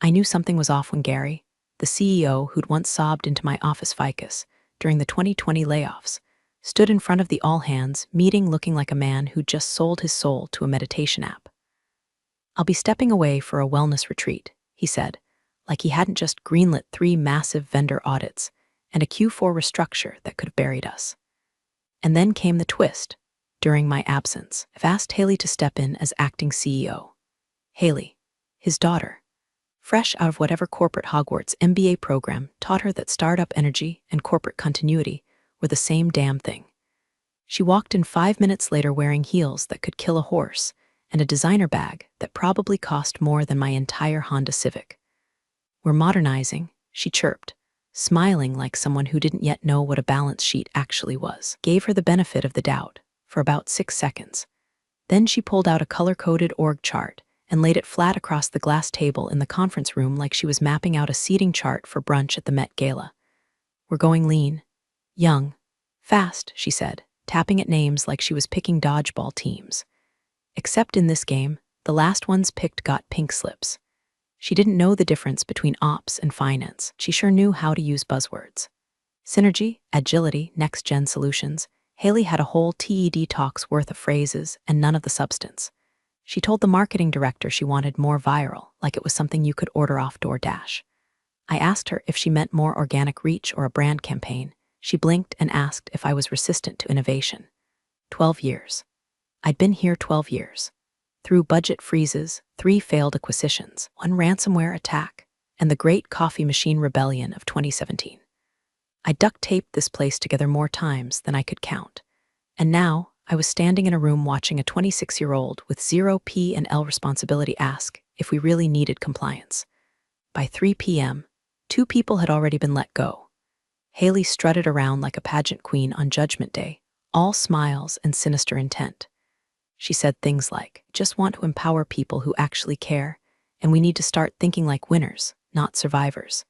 I knew something was off when Gary, the CEO who'd once sobbed into my office ficus during the 2020 layoffs, stood in front of the all-hands meeting looking like a man who'd just sold his soul to a meditation app. "I'll be stepping away for a wellness retreat," he said, like he hadn't just greenlit 3 massive vendor audits and a Q4 restructure that could have buried us. And then came the twist. During my absence, I've asked Haley to step in as acting CEO. Haley, his daughter, fresh out of whatever corporate Hogwarts MBA program taught her that startup energy and corporate continuity were the same damn thing. She walked in 5 minutes later wearing heels that could kill a horse and a designer bag that probably cost more than my entire Honda Civic. "We're modernizing," she chirped, smiling like someone who didn't yet know what a balance sheet actually was. Gave her the benefit of the doubt for about 6 seconds. Then she pulled out a color-coded org chart and laid it flat across the glass table in the conference room like she was mapping out a seating chart for brunch at the Met Gala. "We're going lean, young, fast," she said, tapping at names like she was picking dodgeball teams. Except in this game, the last ones picked got pink slips. She didn't know the difference between ops and finance. She sure knew how to use buzzwords. Synergy, agility, next-gen solutions. Haley had a whole TED talk's worth of phrases and none of the substance. She told the marketing director she wanted more viral, like it was something you could order off DoorDash. I asked her if she meant more organic reach or a brand campaign. She blinked and asked if I was resistant to innovation. 12 years. I'd been here 12 years. Through budget freezes, 3 failed acquisitions, 1 ransomware attack, and the Great Coffee Machine Rebellion of 2017. I duct-taped this place together more times than I could count. And now, I was standing in a room watching a 26-year-old with 0 P&L responsibility ask if we really needed compliance. By 3 p.m., 2 people had already been let go. Haley strutted around like a pageant queen on Judgment Day, all smiles and sinister intent. She said things like, "Just want to empower people who actually care, and we need to start thinking like winners, not survivors."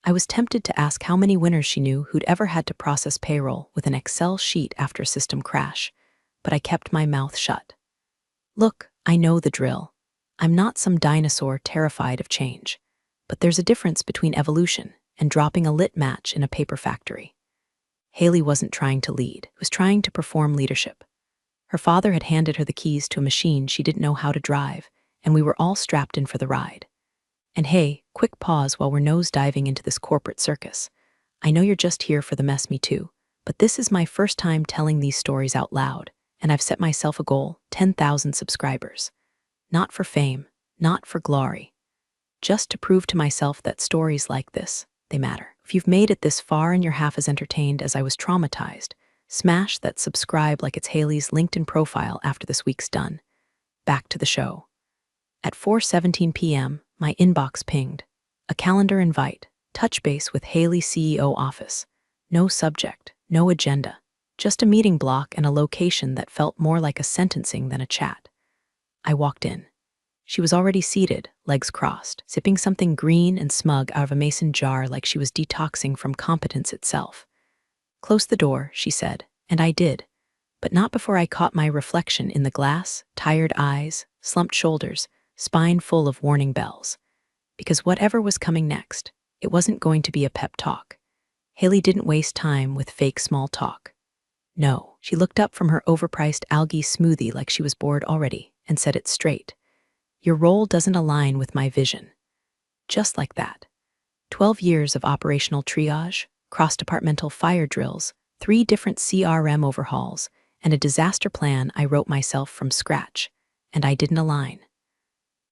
I was tempted to ask how many winners she knew who'd ever had to process payroll with an Excel sheet after a system crash, but I kept my mouth shut. "Look, I know the drill. I'm not some dinosaur terrified of change, but there's a difference between evolution and dropping a lit match in a paper factory." Haley wasn't trying to lead, was trying to perform leadership. Her father had handed her the keys to a machine she didn't know how to drive, and we were all strapped in for the ride. And hey, quick pause while we're nose-diving into this corporate circus. I know you're just here for the mess me too, but this is my first time telling these stories out loud, and I've set myself a goal, 10,000 subscribers. Not for fame, not for glory. Just to prove to myself that stories like this, they matter. If you've made it this far and you're half as entertained as I was traumatized, smash that subscribe like it's Haley's LinkedIn profile after this week's done. Back to the show. At 4:17 p.m., my inbox pinged. A calendar invite, touch base with Haley CEO office. No subject, no agenda, just a meeting block and a location that felt more like a sentencing than a chat. I walked in. She was already seated, legs crossed, sipping something green and smug out of a mason jar like she was detoxing from competence itself. "Close the door," she said, and I did, but not before I caught my reflection in the glass, tired eyes, slumped shoulders, spine full of warning bells. Because whatever was coming next, it wasn't going to be a pep talk. Haley didn't waste time with fake small talk. No, she looked up from her overpriced algae smoothie like she was bored already and said it straight. "Your role doesn't align with my vision." Just like that. 12 years of operational triage, cross-departmental fire drills, 3 different CRM overhauls, and a disaster plan I wrote myself from scratch, and I didn't align.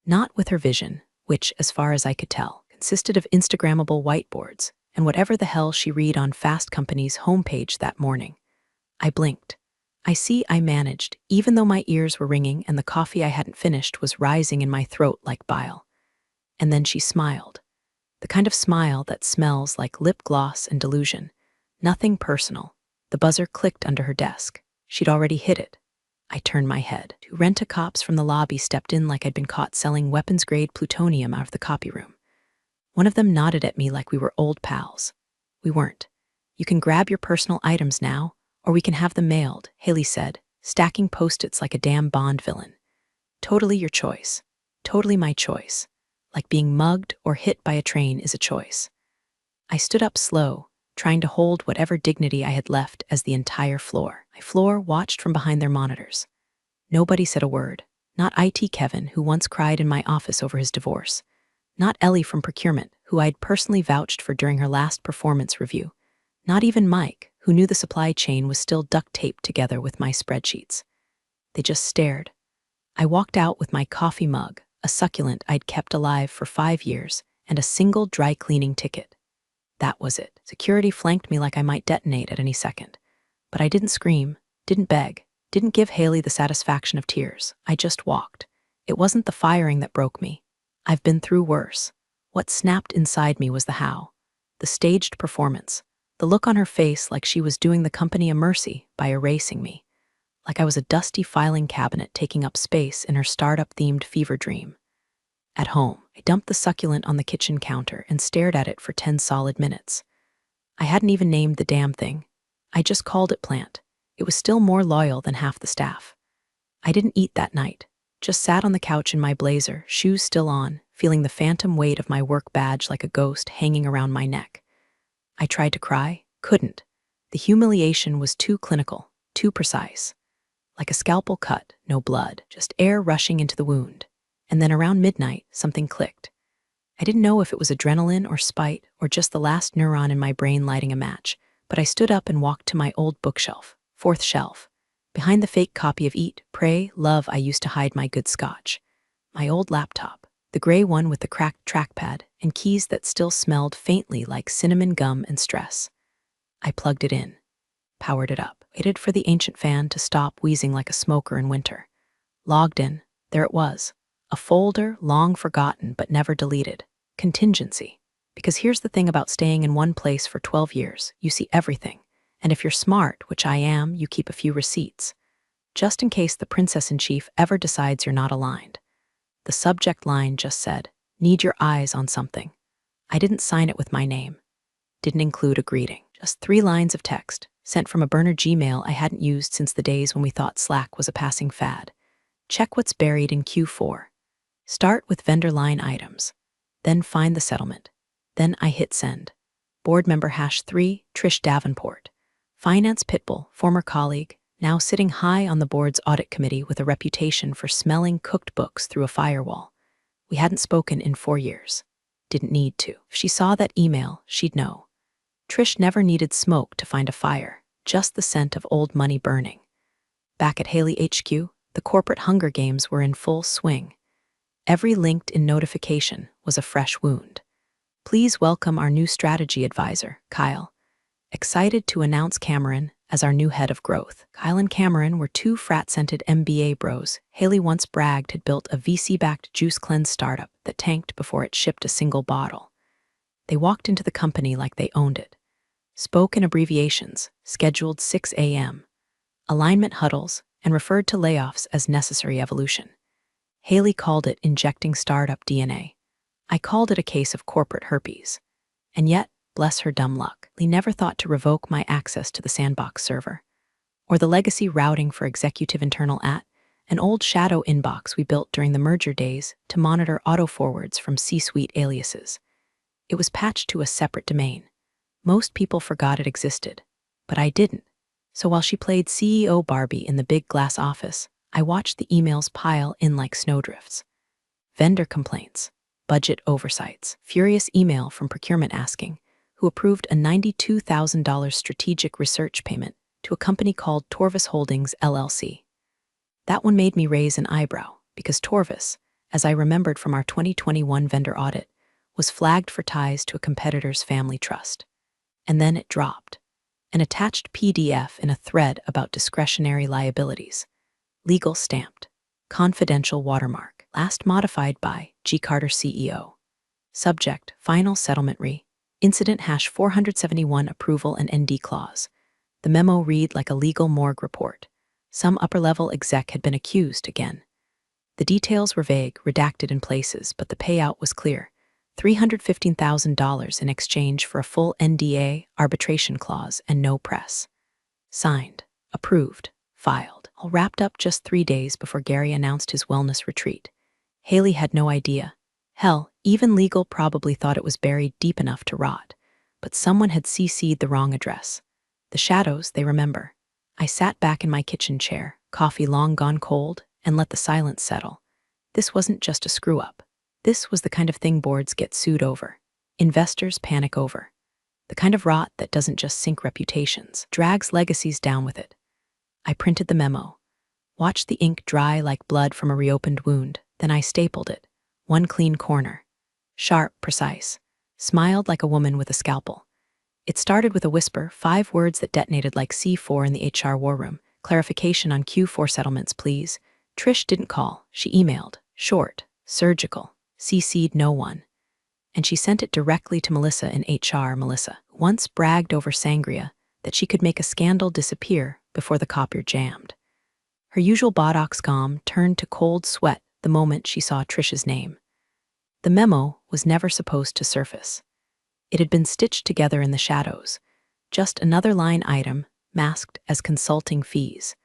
Not with her vision, which, as far as I could tell, consisted of Instagrammable whiteboards and whatever the hell she read on Fast Company's homepage that morning. I blinked. I managed, even though my ears were ringing and the coffee I hadn't finished was rising in my throat like bile. And then she smiled. The kind of smile that smells like lip gloss and delusion. Nothing personal. The buzzer clicked under her desk. She'd already hit it. I turned my head. 2 rent-a-cops from the lobby stepped in like I'd been caught selling weapons-grade plutonium out of the copy room. One of them nodded at me like we were old pals. We weren't. "You can grab your personal items now, or we can have them mailed," Haley said, stacking Post-its like a damn Bond villain. "Totally your choice. Totally my choice." like being mugged or hit by a train is a choice. I stood up slow, trying to hold whatever dignity I had left as the entire floor. My floor watched from behind their monitors. Nobody said a word. Not IT Kevin, who once cried in my office over his divorce. Not Ellie from procurement, who I'd personally vouched for during her last performance review. Not even Mike, who knew the supply chain was still duct taped together with my spreadsheets. They just stared. I walked out with my coffee mug, a succulent I'd kept alive for 5 years, and a single dry cleaning ticket. That was it. Security flanked me like I might detonate at any second. But I didn't scream, didn't beg, didn't give Haley the satisfaction of tears. I just walked. It wasn't the firing that broke me. I've been through worse. What snapped inside me was the how. The staged performance. The look on her face like she was doing the company a mercy by erasing me. Like I was a dusty filing cabinet taking up space in her startup-themed fever dream. At home, I dumped the succulent on the kitchen counter and stared at it for 10 solid minutes. I hadn't even named the damn thing. I just called it plant. It was still more loyal than half the staff. I didn't eat that night. Just sat on the couch in my blazer, shoes still on, feeling the phantom weight of my work badge like a ghost hanging around my neck. I tried to cry, couldn't. The humiliation was too clinical, too precise. Like a scalpel cut, no blood, just air rushing into the wound. And then around midnight, something clicked. I didn't know if it was adrenaline or spite or just the last neuron in my brain lighting a match, but I stood up and walked to my old bookshelf, 4th shelf, behind the fake copy of Eat, Pray, Love I used to hide my good scotch. My old laptop, the gray one with the cracked trackpad and keys that still smelled faintly like cinnamon gum and stress. I plugged it in, powered it up, waited for the ancient fan to stop wheezing like a smoker in winter. Logged in, there it was. A folder long forgotten but never deleted. Contingency. Because here's the thing about staying in one place for 12 years. You see everything. And if you're smart, which I am, you keep a few receipts. Just in case the princess-in-chief ever decides you're not aligned. The subject line just said, "Need your eyes on something." I didn't sign it with my name. Didn't include a greeting. Just 3 lines of text, sent from a burner Gmail I hadn't used since the days when we thought Slack was a passing fad. Check what's buried in Q4. Start with vendor line items, then find the settlement. Then I hit send. Board member #3, Trish Davenport. Finance pitbull, former colleague, now sitting high on the board's audit committee with a reputation for smelling cooked books through a firewall. We hadn't spoken in 4 years. Didn't need to. If she saw that email, she'd know. Trish never needed smoke to find a fire, just the scent of old money burning. Back at Haley HQ, the corporate Hunger Games were in full swing. Every LinkedIn notification was a fresh wound. Please welcome our new strategy advisor, Kyle. Excited to announce Cameron as our new head of growth. Kyle and Cameron were 2 frat-scented MBA bros Haley once bragged had built a VC-backed juice cleanse startup that tanked before it shipped a single bottle. They walked into the company like they owned it. Spoke in abbreviations, scheduled 6 a.m., alignment huddles, and referred to layoffs as necessary evolution. Haley called it injecting startup DNA. I called it a case of corporate herpes. And yet, bless her dumb luck, Lee never thought to revoke my access to the sandbox server. Or the legacy routing for executive internal an old shadow inbox we built during the merger days to monitor auto-forwards from C-suite aliases. It was patched to a separate domain. Most people forgot it existed, but I didn't. So while she played CEO Barbie in the big glass office, I watched the emails pile in like snowdrifts. Vendor complaints, budget oversights, furious email from procurement asking, who approved a $92,000 strategic research payment to a company called Torvis Holdings, LLC. That one made me raise an eyebrow, because Torvis, as I remembered from our 2021 vendor audit, was flagged for ties to a competitor's family trust. And then it dropped. An attached PDF in a thread about discretionary liabilities. Legal stamped. Confidential watermark. Last modified by G. Carter CEO. Subject, final settlement Incident #471 approval and ND clause. The memo read like a legal morgue report. Some upper-level exec had been accused again. The details were vague, redacted in places, but the payout was clear. $315,000 in exchange for a full NDA, arbitration clause, and no press. Signed, approved, filed. All wrapped up just 3 days before Gary announced his wellness retreat. Haley had no idea. Hell, even legal probably thought it was buried deep enough to rot. But someone had CC'd the wrong address. The shadows, they remember. I sat back in my kitchen chair, coffee long gone cold, and let the silence settle. This wasn't just a screw-up. This was the kind of thing boards get sued over. Investors panic over. The kind of rot that doesn't just sink reputations, drags legacies down with it. I printed the memo. Watched the ink dry like blood from a reopened wound, then I stapled it. One clean corner. Sharp, precise. Smiled like a woman with a scalpel. It started with a whisper, 5 words that detonated like C4 in the HR war room. Clarification on Q4 settlements, please. Trish didn't call. She emailed. Short. Surgical. CC'd no one. And she sent it directly to Melissa in HR. Melissa once bragged over sangria that she could make a scandal disappear before the copier jammed. Her usual botox calm turned to cold sweat the moment she saw Trish's name. The memo was never supposed to surface. It had been stitched together in the shadows. Just another line item masked as consulting fees.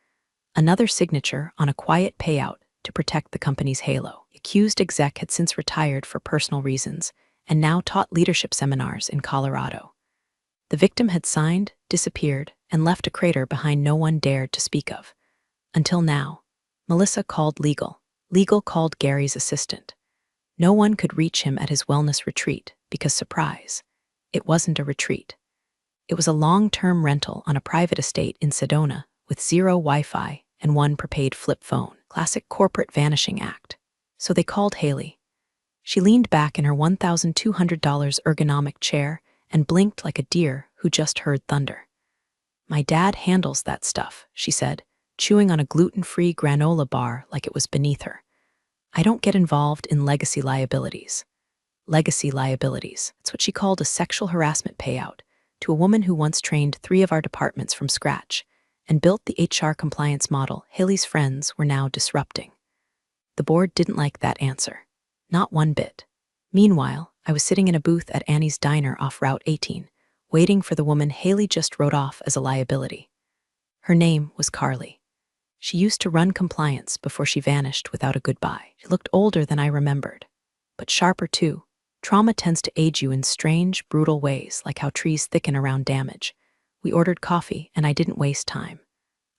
Another signature on a quiet payout to protect the company's halo. The accused exec had since retired for personal reasons and now taught leadership seminars in Colorado. The victim had signed, disappeared, and left a crater behind no one dared to speak of. Until now, Melissa called legal. Legal called Gary's assistant. No one could reach him at his wellness retreat because, surprise, it wasn't a retreat. It was a long-term rental on a private estate in Sedona with 0 Wi-Fi and 1 prepaid flip phone. Classic corporate vanishing act. So they called Haley. She leaned back in her $1,200 ergonomic chair and blinked like a deer who just heard thunder. My dad handles that stuff, she said, chewing on a gluten-free granola bar like it was beneath her. I don't get involved in legacy liabilities. Legacy liabilities. It's what she called a sexual harassment payout to a woman who once trained 3 of our departments from scratch and built the HR compliance model Haley's friends were now disrupting. The board didn't like that answer. Not one bit. Meanwhile, I was sitting in a booth at Annie's Diner off Route 18, waiting for the woman Haley just wrote off as a liability. Her name was Carly. She used to run compliance before she vanished without a goodbye. She looked older than I remembered, but sharper too. Trauma tends to age you in strange, brutal ways, like how trees thicken around damage. We ordered coffee, and I didn't waste time.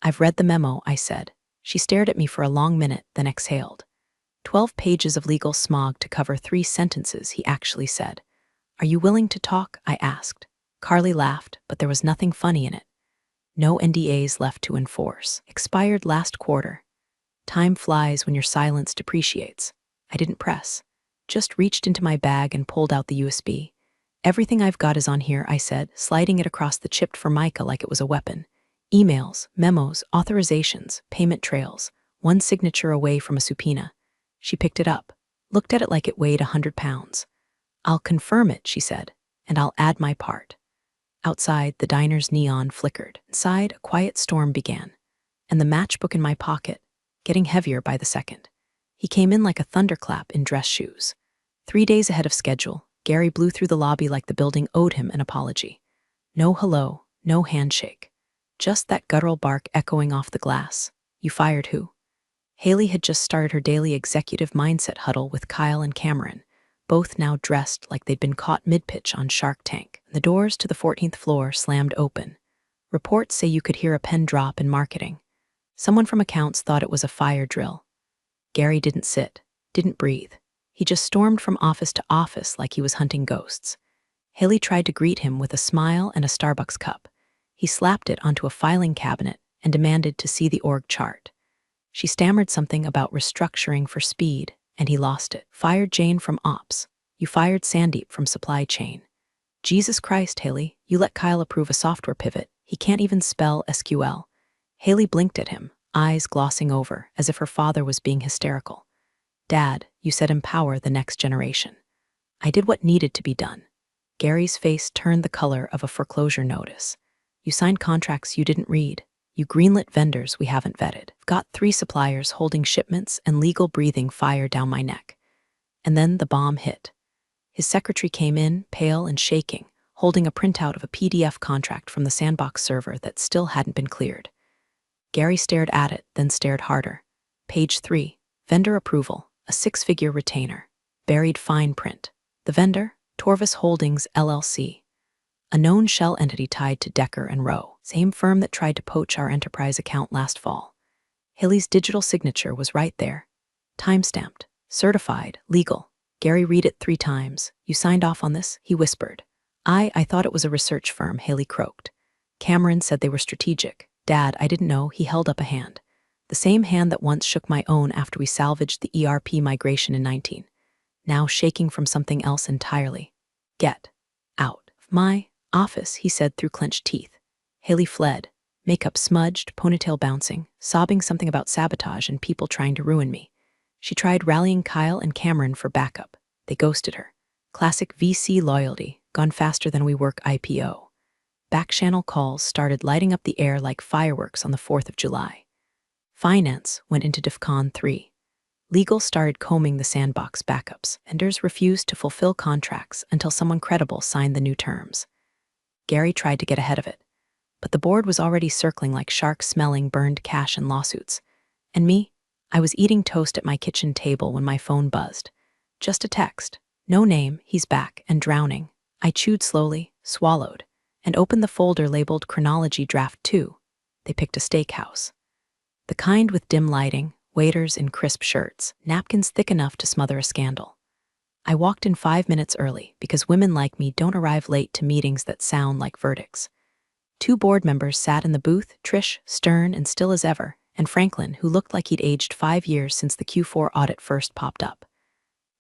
I've read the memo, I said. She stared at me for a long minute, then exhaled. 12 pages of legal smog to cover 3 sentences, he actually said. Are you willing to talk? I asked. Carly laughed, but there was nothing funny in it. No NDAs left to enforce. Expired last quarter. Time flies when your silence depreciates. I didn't press. Just reached into my bag and pulled out the USB. Everything I've got is on here, I said, sliding it across the chipped formica like it was a weapon. Emails, memos, authorizations, payment trails, 1 signature away from a subpoena. She picked it up, looked at it like it weighed 100 pounds. I'll confirm it, she said, and I'll add my part. Outside, the diner's neon flickered. Inside, a quiet storm began, and the matchbook in my pocket, getting heavier by the second. He came in like a thunderclap in dress shoes. 3 days ahead of schedule, Gary blew through the lobby like the building owed him an apology. No hello, no handshake. Just that guttural bark echoing off the glass. You fired who? Haley had just started her daily executive mindset huddle with Kyle and Cameron, both now dressed like they'd been caught mid-pitch on Shark Tank. The doors to the 14th floor slammed open. Reports say you could hear a pen drop in marketing. Someone from accounts thought it was a fire drill. Gary didn't sit, didn't breathe. He just stormed from office to office like he was hunting ghosts. Haley tried to greet him with a smile and a Starbucks cup. He slapped it onto a filing cabinet and demanded to see the org chart. She stammered something about restructuring for speed, and he lost it. Fired Jane from ops. You fired Sandeep from supply chain. Jesus Christ, Haley, you let Kyle approve a software pivot. He can't even spell SQL. Haley blinked at him, eyes glossing over, as if her father was being hysterical. Dad, you said empower the next generation. I did what needed to be done. Gary's face turned the color of a foreclosure notice. You signed contracts you didn't read. You greenlit vendors we haven't vetted. I've got 3 suppliers holding shipments and legal breathing fire down my neck. And then the bomb hit. His secretary came in, pale and shaking, holding a printout of a PDF contract from the sandbox server that still hadn't been cleared. Gary stared at it, then stared harder. Page 3, vendor approval, a 6-figure retainer. buried fine print. The vendor, Torvis Holdings, LLC. A known shell entity tied to Decker and Rowe, same firm that tried to poach our enterprise account last fall. Haley's digital signature was right there. Time-stamped, certified, legal. Gary read it 3 times. "You signed off on this?" he whispered. I thought it was a research firm," Haley croaked. "Cameron said they were strategic." "Dad, I didn't know." He held up a hand. The same hand that once shook my own after we salvaged the ERP migration in 19. Now shaking from something else entirely. "Get out of my office," he said through clenched teeth. Haley fled, makeup smudged, ponytail bouncing, sobbing something about sabotage and people trying to ruin me. She tried rallying Kyle and Cameron for backup. They ghosted her. Classic VC loyalty, gone faster than we work IPO. Back-channel calls started lighting up the air like fireworks on the 4th of July. Finance went into DEFCON 3. Legal started combing the sandbox backups. Vendors refused to fulfill contracts until someone credible signed the new terms. Gary tried to get ahead of it, but the board was already circling like sharks smelling burned cash and lawsuits. And me? I was eating toast at my kitchen table when my phone buzzed. Just a text. No name, he's back, and drowning. I chewed slowly, swallowed, and opened the folder labeled Chronology Draft 2. They picked a steakhouse. The kind with dim lighting, waiters in crisp shirts, napkins thick enough to smother a scandal. I walked in 5 minutes early because women like me don't arrive late to meetings that sound like verdicts. 2 board members sat in the booth, Trish, stern and still as ever, and Franklin, who looked like he'd aged 5 years since the Q4 audit first popped up.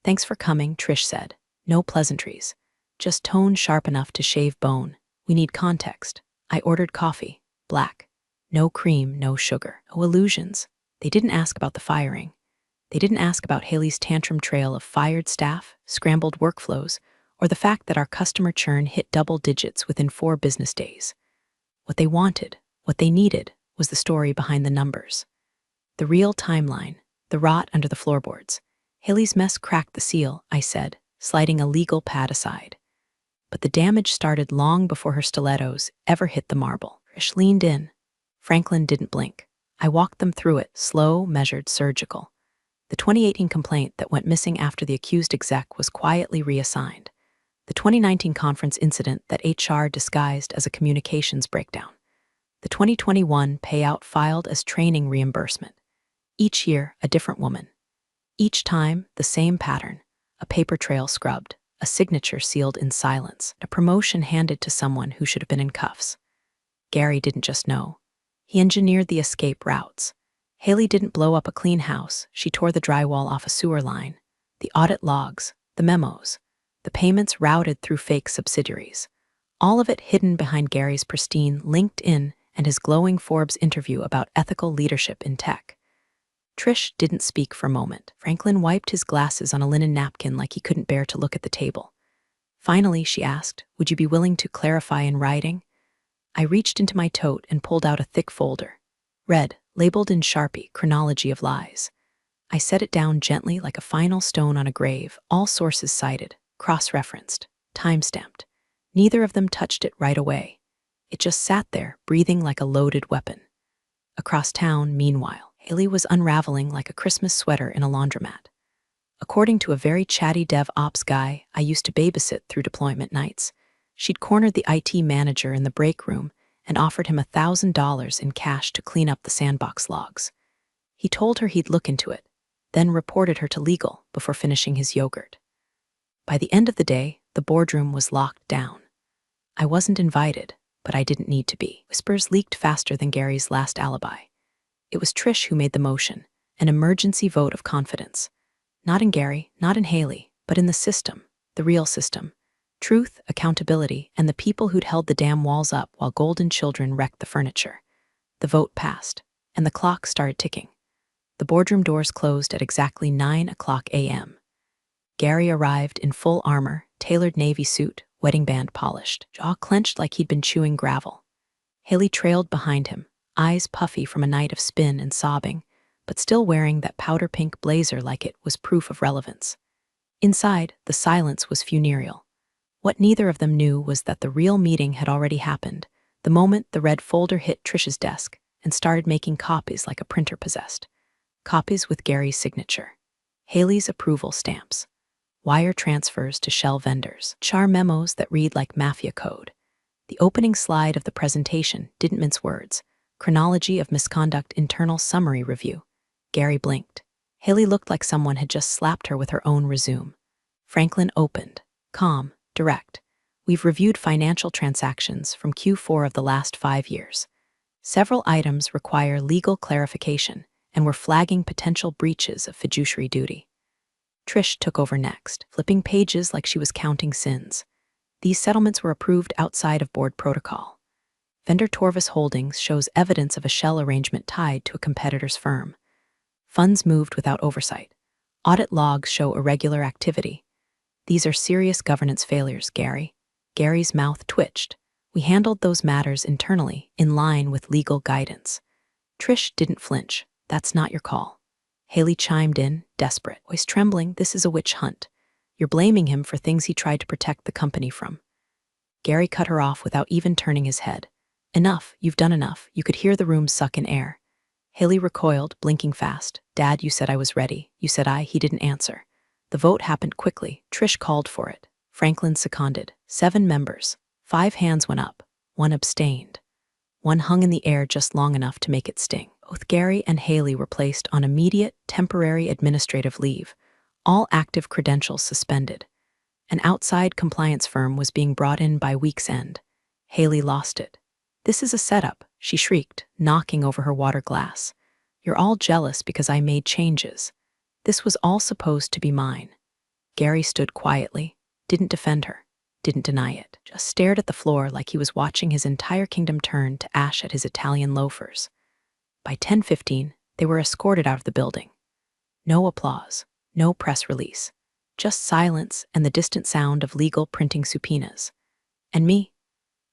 "Thanks for coming," Trish said. "No pleasantries. Just tone sharp enough to shave bone. We need context." I ordered coffee, black. No cream, no sugar. No illusions. They didn't ask about the firing. They didn't ask about Haley's tantrum trail of fired staff, scrambled workflows, or the fact that our customer churn hit double digits within 4 business days. What they wanted, what they needed, was the story behind the numbers. The real timeline, the rot under the floorboards. "Haley's mess cracked the seal," I said, sliding a legal pad aside. But the damage started long before her stilettos ever hit the marble. Trish leaned in. Franklin didn't blink. I walked them through it, slow, measured, surgical. The 2018 complaint that went missing after the accused exec was quietly reassigned. The 2019 conference incident that HR disguised as a communications breakdown. The 2021 payout filed as training reimbursement. Each year, a different woman. Each time, the same pattern. A paper trail scrubbed, a signature sealed in silence, a promotion handed to someone who should have been in cuffs. Gary didn't just know. He engineered the escape routes. Haley didn't blow up a clean house. She tore the drywall off a sewer line. The audit logs, the memos, the payments routed through fake subsidiaries. All of it hidden behind Gary's pristine LinkedIn and his glowing Forbes interview about ethical leadership in tech. Trish didn't speak for a moment. Franklin wiped his glasses on a linen napkin like he couldn't bear to look at the table. Finally, she asked, "Would you be willing to clarify in writing?" I reached into my tote and pulled out a thick folder. Red, labeled in Sharpie, Chronology of Lies. I set it down gently like a final stone on a grave, all sources cited, cross-referenced, time-stamped. Neither of them touched it right away. It just sat there, breathing like a loaded weapon. Across town, meanwhile, Haley was unraveling like a Christmas sweater in a laundromat. According to a very chatty DevOps guy I used to babysit through deployment nights, she'd cornered the IT manager in the break room and offered him $1,000 in cash to clean up the sandbox logs. He told her he'd look into it, then reported her to legal before finishing his yogurt. By the end of the day, the boardroom was locked down. I wasn't invited, but I didn't need to be. Whispers leaked faster than Gary's last alibi. It was Trish who made the motion, an emergency vote of confidence. Not in Gary, not in Haley, but in the system, the real system. Truth, accountability, and the people who'd held the damn walls up while golden children wrecked the furniture. The vote passed, and the clock started ticking. The boardroom doors closed at exactly 9:00 a.m. Gary arrived in full armor, tailored navy suit, wedding band polished, jaw clenched like he'd been chewing gravel. Haley trailed behind him, eyes puffy from a night of spin and sobbing, but still wearing that powder pink blazer like it was proof of relevance. Inside, the silence was funereal. What neither of them knew was that the real meeting had already happened, the moment the red folder hit Trish's desk and started making copies like a printer possessed. Copies with Gary's signature. Haley's approval stamps. wire transfers to shell vendors, char memos that read like mafia code. The opening slide of the presentation didn't mince words. Chronology of misconduct internal summary review. Gary blinked. Haley looked like someone had just slapped her with her own resume. Franklin opened. Calm, direct. We've reviewed financial transactions from Q4 of the last 5 years. Several items require legal clarification, and we're flagging potential breaches of fiduciary duty. Trish took over next, flipping pages like she was counting sins. These settlements were approved outside of board protocol. Vendor Torvis Holdings shows evidence of a shell arrangement tied to a competitor's firm. Funds moved without oversight. Audit logs show irregular activity. These are serious governance failures, Gary. Gary's mouth twitched. We handled those matters internally, in line with legal guidance. Trish didn't flinch. That's not your call. Haley chimed in, desperate, voice trembling. This is a witch hunt. You're blaming him for things he tried to protect the company from. Gary cut her off without even turning his head. Enough, you've done enough. You could hear the room suck in air. Haley recoiled, blinking fast. Dad, you said I was ready. You said he didn't answer. The vote happened quickly. Trish called for it. Franklin seconded. 7 members. 5 hands went up. 1 abstained. 1 hung in the air just long enough to make it sting. Both Gary and Haley were placed on immediate, temporary administrative leave, all active credentials suspended. An outside compliance firm was being brought in by week's end. Haley lost it. This is a setup, she shrieked, knocking over her water glass. You're all jealous because I made changes. This was all supposed to be mine. Gary stood quietly, didn't defend her, didn't deny it, just stared at the floor like he was watching his entire kingdom turn to ash at his Italian loafers. By 10:15, they were escorted out of the building. No applause, no press release, just silence and the distant sound of legal printing subpoenas. And me?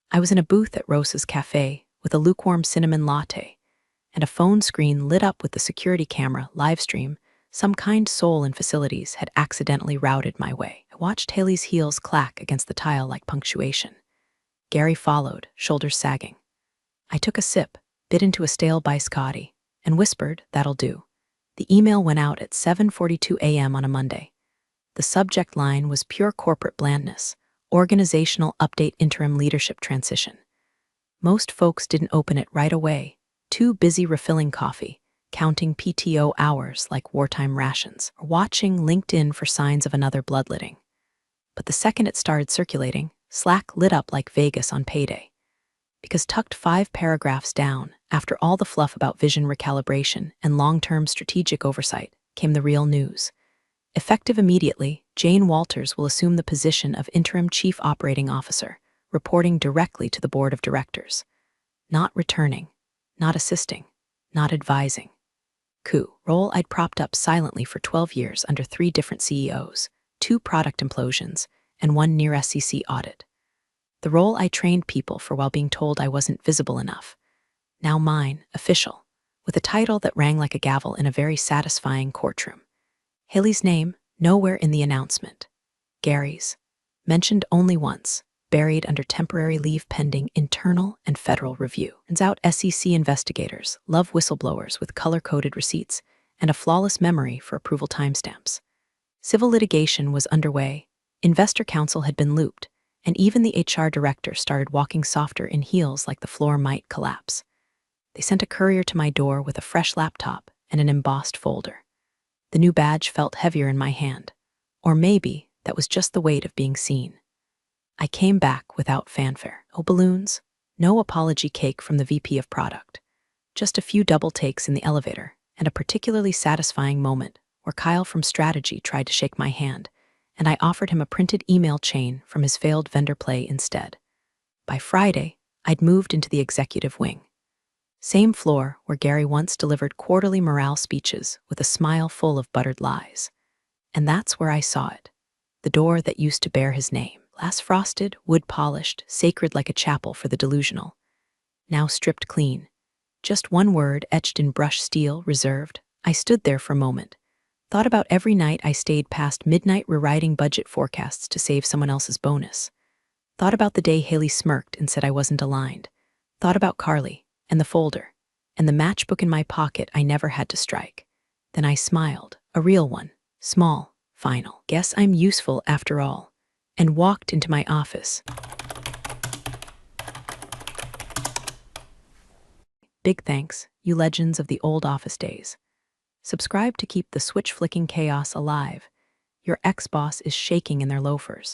I was in a booth at Rosa's Cafe with a lukewarm cinnamon latte, and a phone screen lit up with the security camera live stream. Some kind soul in facilities had accidentally routed my way. I watched Haley's heels clack against the tile like punctuation. Gary followed, shoulders sagging. I took a sip, bit into a stale biscotti, and whispered, "That'll do." The email went out at 7:42 a.m. on a Monday. The subject line was pure corporate blandness. Organizational update, interim leadership transition. Most folks didn't open it right away, too busy refilling coffee, counting PTO hours like wartime rations, or watching LinkedIn for signs of another bloodletting. But the second it started circulating, Slack lit up like Vegas on payday. Because tucked 5 paragraphs down, after all the fluff about vision recalibration and long-term strategic oversight, came the real news. Effective immediately, Jane Walters will assume the position of Interim Chief Operating Officer, reporting directly to the Board of Directors. Not returning, not assisting, not advising. Role I'd propped up silently for 12 years under 3 different CEOs, 2 product implosions, and 1 near SEC audit. The role I trained people for while being told I wasn't visible enough. Now mine, official, with a title that rang like a gavel in a very satisfying courtroom. Haley's name, nowhere in the announcement. Gary's, mentioned only once, buried under temporary leave pending internal and federal review. Turns out SEC investigators love whistleblowers with color-coded receipts and a flawless memory for approval timestamps. Civil litigation was underway, investor counsel had been looped, and even the HR director started walking softer in heels like the floor might collapse. They sent a courier to my door with a fresh laptop and an embossed folder. The new badge felt heavier in my hand. Or maybe that was just the weight of being seen. I came back without fanfare. No balloons, no apology cake from the VP of product. Just a few double takes in the elevator and a particularly satisfying moment where Kyle from strategy tried to shake my hand, and I offered him a printed email chain from his failed vendor play instead. By Friday, I'd moved into the executive wing. Same floor where Gary once delivered quarterly morale speeches with a smile full of buttered lies. And that's where I saw it. The door that used to bear his name. Glass frosted, wood polished, sacred like a chapel for the delusional. Now stripped clean. Just one word etched in brush steel, reserved. I stood there for a moment. Thought about every night I stayed past midnight rewriting budget forecasts to save someone else's bonus. Thought about the day Haley smirked and said I wasn't aligned. Thought about Carly, and the folder, and the matchbook in my pocket I never had to strike. Then I smiled, a real one, small, Final. Guess I'm useful after all. And walked into my office. Big thanks, you legends of the old office days. Subscribe to keep the switch-flicking chaos alive. Your ex-boss is shaking in their loafers.